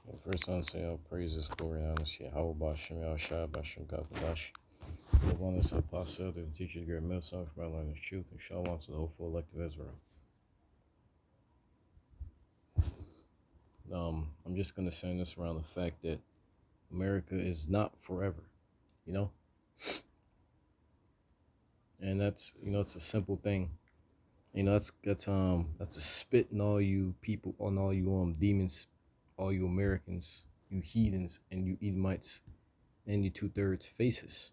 Well, first I want to say all praises, glory, and honor to Yahweh Bashem, Yahushua, Bashem, Kakadash. The one that's apostle, the teacher, the great millstone for my learning truth, and shalom to the hopeful elect of Israel. I'm just going to send this around the fact that America is not forever, you know? And that's, it's a simple thing. That's a spit in all you people, on all you demons, all you Americans, you heathens, and you Edomites, and you 2/3 faces.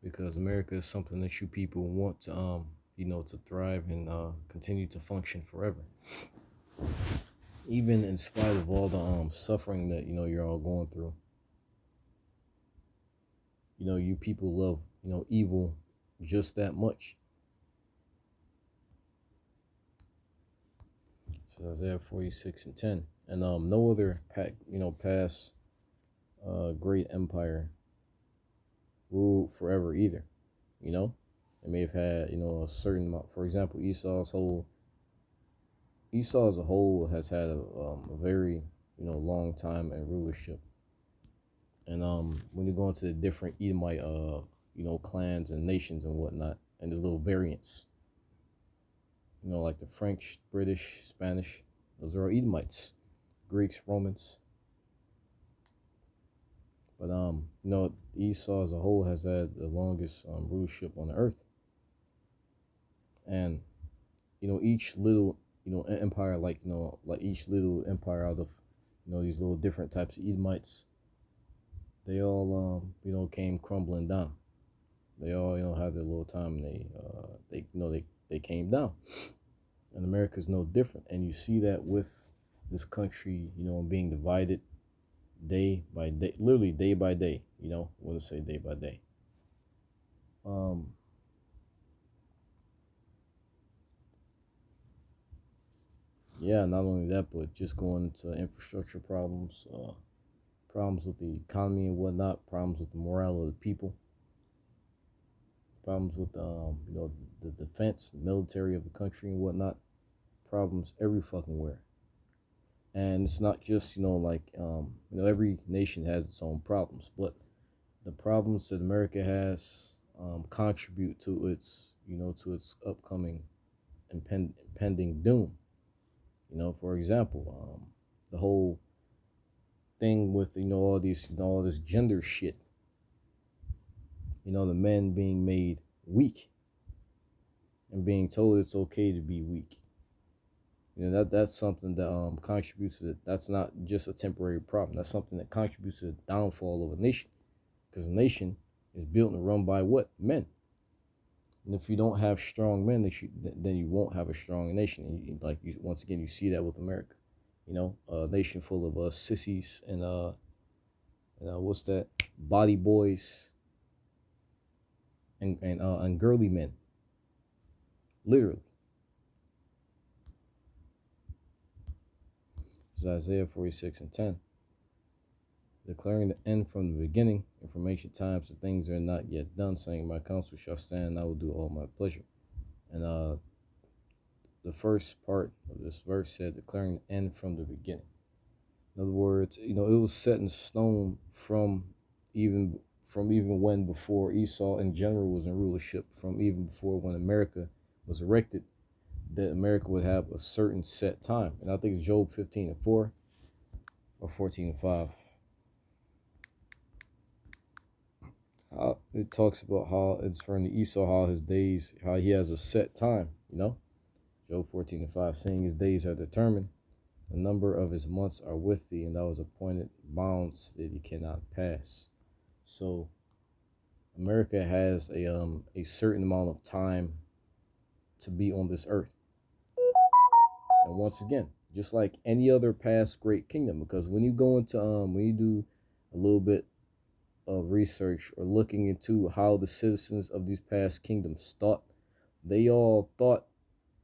Because America is something that you people want to to thrive and continue to function forever. Even in spite of all the suffering that you're all going through. You people love evil just that much. So Isaiah 46:10. And no other past great empire ruled forever either. They may have had a certain amount. For example, Esau as a whole has had a very long time in rulership. And when you go into the different Edomite clans and nations and whatnot, and there's little variants, like the French, British, Spanish, those are all Edomites, Greeks, Romans. But Esau as a whole has had the longest rulership on the earth. And each little empire, like each little empire out of these little different types of Edomites, they all came crumbling down. They all had their little time, and they came down. And America's no different. And you see that with this country being divided day by day, literally day by day. I want to say day by day. Yeah, not only that, but just going into infrastructure problems, problems with the economy and whatnot, problems with the morale of the people, problems with the defense, the military of the country and whatnot, problems every fucking where. And it's not just every nation has its own problems, but the problems that America has contribute to its upcoming impending doom. For example, the whole thing with all this gender shit. The men being made weak and being told it's okay to be weak. That's something that contributes to it. That's not just a temporary problem. That's something that contributes to the downfall of a nation, because a nation is built and run by what? Men. And if you don't have strong men, then you won't have a strong nation. And once again, you see that with America. A nation full of sissies and what's that? Body boys and girly men. Literally. This is Isaiah 46:10. Declaring the end from the beginning, information times the things are not yet done, saying my counsel shall stand, and I will do all my pleasure. And the first part of this verse said, declaring the end from the beginning. In other words, it was set in stone from even when before Esau in general was in rulership, from even before when America was erected, that America would have a certain set time. And I think it's Job 15:4 or 14:5. It talks about how it's from the Esau, how his days, how he has a set time, Job 14:5, saying his days are determined, the number of his months are with thee, and thou was appointed bounds that he cannot pass. So America has a certain amount of time to be on this earth. And once again, just like any other past great kingdom, because when you go into when you do a little bit of research or looking into how the citizens of these past kingdoms thought, they all thought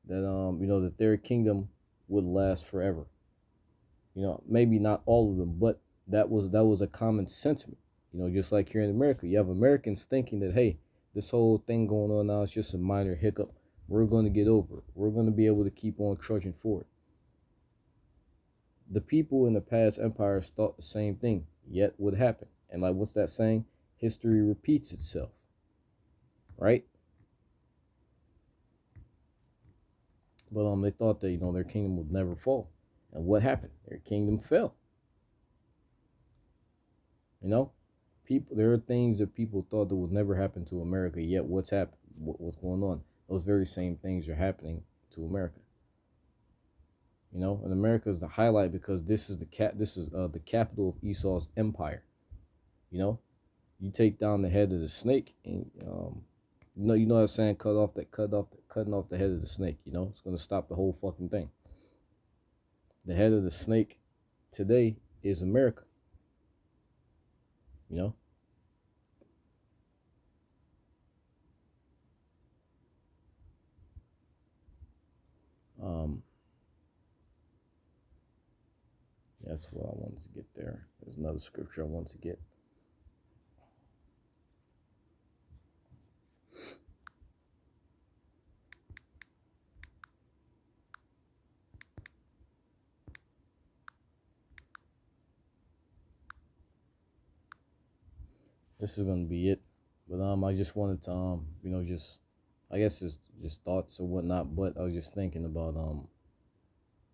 that that their kingdom would last forever. Maybe not all of them, but that was a common sentiment. Just like here in America, you have Americans thinking that, hey, this whole thing going on now is just a minor hiccup. We're going to get over it. We're going to be able to keep on trudging forward. the people in the past empires thought the same thing, yet would happen. And like, what's that saying? History repeats itself, right? But they thought that their kingdom would never fall, and what happened? Their kingdom fell. You know, there are things that people thought that would never happen to America. Yet, what's happened? What's going on? Those very same things are happening to America. And America is the highlight because this is the capital of Esau's empire. You take down the head of the snake, and that saying, cutting off the head of the snake. It's gonna stop the whole fucking thing. The head of the snake today is America. you know um that's what I wanted to get there. There's another scripture I wanted to get. This is gonna be it, but I just wanted to just, I guess, just thoughts or whatnot. But I was just thinking about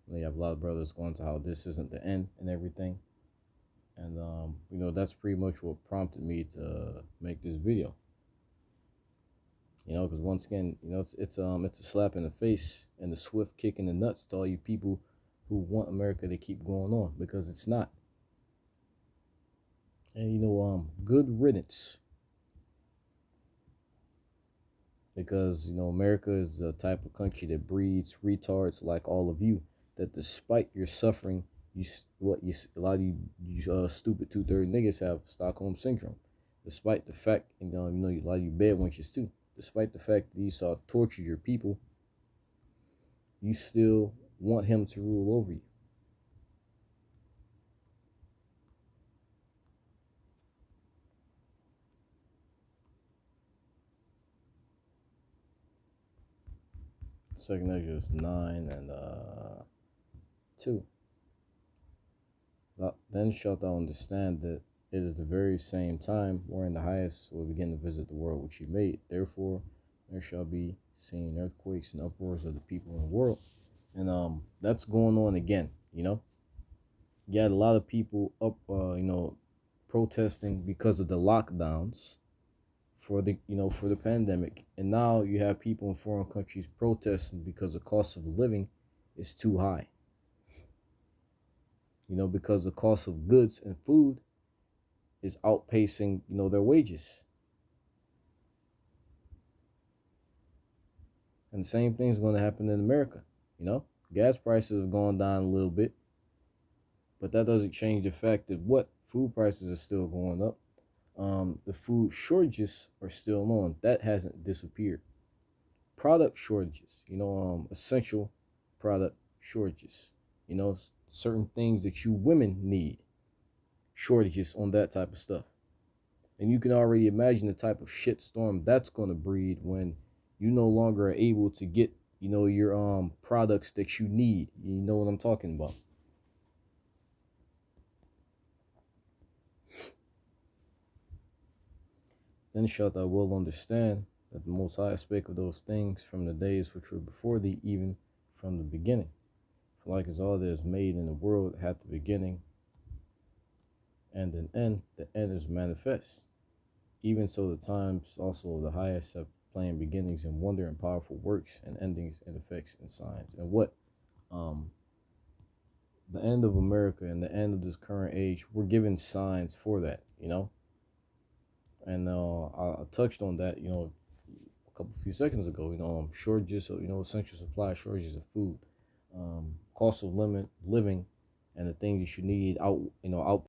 we have a lot of brothers going to how this isn't the end and everything. And that's pretty much what prompted me to make this video. Because once again, it's a slap in the face and a swift kick in the nuts to all you people who want America to keep going on, because it's not. And good riddance. Because America is the type of country that breeds retards like all of you. That despite your suffering, a lot of you stupid 230 niggas have Stockholm syndrome. Despite the fact, a lot of you bad wenches too. Despite the fact that Esau tortured your people, you still want him to rule over you. Second Exodus 9 and 2. Then shalt thou understand that it is the very same time wherein the highest will begin to visit the world which he made. Therefore, there shall be seen earthquakes and uproars of the people in the world. And that's going on again, You had a lot of people up, protesting because of the lockdowns for the pandemic. And now you have people in foreign countries protesting because the cost of living is too high. Because the cost of goods and food is outpacing, their wages. And the same thing is going to happen in America. Gas prices have gone down a little bit, but that doesn't change the fact that food prices are still going up. The food shortages are still on. That hasn't disappeared. Product shortages, essential product shortages, certain things that you women need, shortages on that type of stuff. And you can already imagine the type of shitstorm that's going to breed when you no longer are able to get, your products that you need. You know what I'm talking about. Then shalt thou well understand that the Most High spake of those things from the days which were before thee, even from the beginning. For like as all that is made in the world hath the beginning and an end, the end is manifest. Even so the times also of the highest have plain beginnings and wonder and powerful works and endings and effects and signs. And what the end of America and the end of this current age, we're given signs for that, And I touched on that, a few seconds ago. Shortages of essential supply, shortages of food, cost of living, and the things that you need out